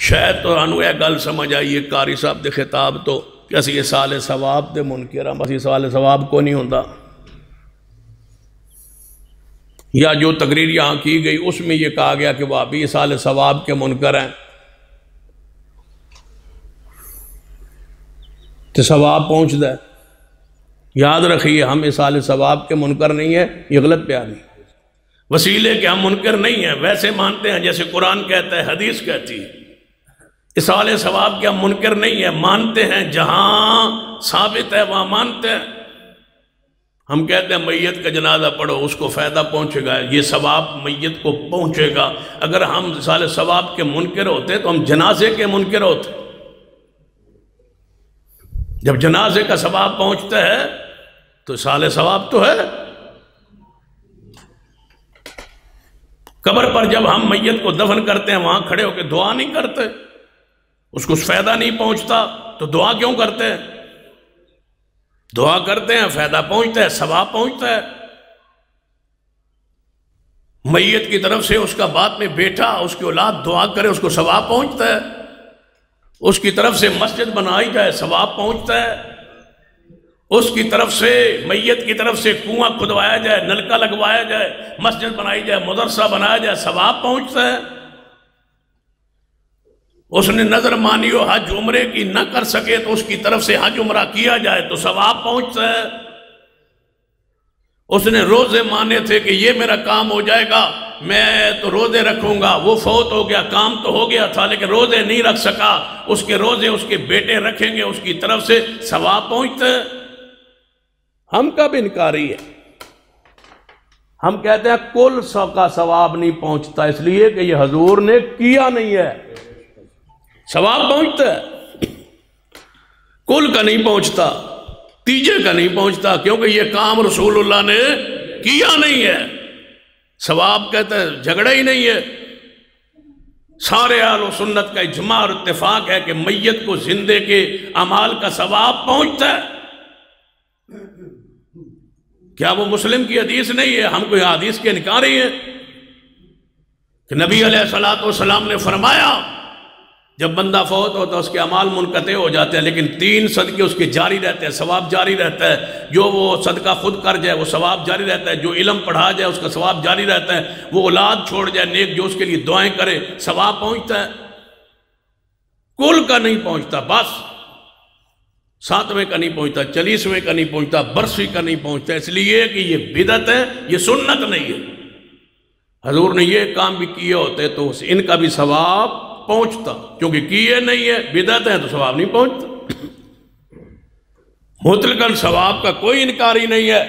شاید تو انو یہ گل سمجھ آئیے قاری صاحب دے خطاب تو کہ اسی یہ سال ثواب دے منکر ہیں، بس یہ سال ثواب کو نہیں ہوتا، یا جو تقریر یہاں کی گئی اس میں یہ کہا گیا کہ وہ ابھی سال ثواب کے منکر ہیں، تو ثواب پہنچ دے۔ یاد رکھیے ہم سال ثواب کے منکر نہیں ہیں، یہ غلط بیان ہے۔ وسیلے کے ہم منکر نہیں ہیں، ویسے مانتے ہیں جیسے قرآن کہتا ہے، حدیث کہتی ہے۔ اصال ثواب کے ہم منکر نہیں ہیں، مانتے ہیں جہاں ثابت ہے وہاں مانتے ہیں۔ ہم کہتے ہیں میت کا جنازہ پڑھو، اس کو فائدہ پہنچے گا، یہ ثواب میت کو پہنچے گا۔ اگر ہم اصال ثواب کے منکر ہوتے تو ہم جنازے کے منکر ہوتے۔ جب جنازے کا ثواب پہنچتا ہے تو اصال ثواب تو ہے۔ قبر پر جب ہم میت کو دفن کرتے ہیں وہاں کھڑے ہو کے دعا نہیں کرتے، اس کو فائدہ نہیں پہنچتا تو دعا کیوں کرتے ہیں؟ دعا کرتے ہیں، فائدہ پہنچتا ہے، ثواب پہنچتا ہے۔ میت کی طرف سے اس کا بعد میں بیٹا، اس کی اولاد دعا کرے، اس کو ثواب پہنچتا ہے۔ اس کی طرف سے مسجد بنائی جائے، ثواب پہنچتا ہے۔ اس کی طرف سے میت کی طرف سے کنواں کھدوایا جائے، نلکا لگوایا جائے، مسجد بنائی جائے، مدرسہ بنایا جائے، ثواب پہنچتا ہے۔ اس نے نظر مانی ہو حج عمرے کی نہ کر سکے تو اس کی طرف سے حج عمرہ کیا جائے تو ثواب پہنچتا ہے۔ اس نے روزے مانے تھے کہ یہ میرا کام ہو جائے گا، میں تو روزے رکھوں گا، وہ فوت ہو گیا، کام تو ہو گیا تھا لیکن روزے نہیں رکھ سکا، اس کے روزے اس کے بیٹے رکھیں گے، اس کی طرف سے ثواب پہنچتا ہے۔ ہم کب انکاری ہے؟ ہم کہتے ہیں کل کا ثواب نہیں پہنچتا اس لیے کہ یہ حضور نے کیا نہیں ہے۔ ثواب پہنچتا ہے، کل کا نہیں پہنچتا، تیجے کا نہیں پہنچتا، کیونکہ یہ کام رسول اللہ نے کیا نہیں ہے۔ ثواب کہتا ہے جھگڑا ہی نہیں ہے۔ سارے اہل و سنت کا اجماع اور اتفاق ہے کہ میت کو زندے کے اعمال کا ثواب پہنچتا ہے۔ کیا وہ مسلم کی حدیث نہیں ہے؟ ہم کوئی حدیث کے انکاری ہیں کہ نبی علیہ السلام نے فرمایا جب بندہ فوت ہوتا ہے اس کے اعمال منقطع ہو جاتے ہیں لیکن 3 صدقے اس کے جاری رہتے ہیں، ثواب جاری رہتا ہے۔ جو وہ صدقہ خود کر جائے وہ ثواب جاری رہتا ہے، جو علم پڑھا جائے اس کا ثواب جاری رہتا ہے، وہ اولاد چھوڑ جائے نیک جو اس کے لیے دعائیں کرے، ثواب پہنچتا ہے۔ کل کا نہیں پہنچتا، بس 7ویں کا نہیں پہنچتا، 40ویں کا نہیں پہنچتا، برسی کا نہیں پہنچتا، اس لیے کہ یہ بدعت ہے، یہ سنت نہیں ہے۔ حضور نے یہ کام بھی کیے ہوتے تو ان کا بھی ثواب پہنچتا، کیونکہ کیے نہیں ہے، بدعت ہے تو ثواب نہیں پہنچتا۔ مطلقاً ثواب کا کوئی انکاری نہیں ہے۔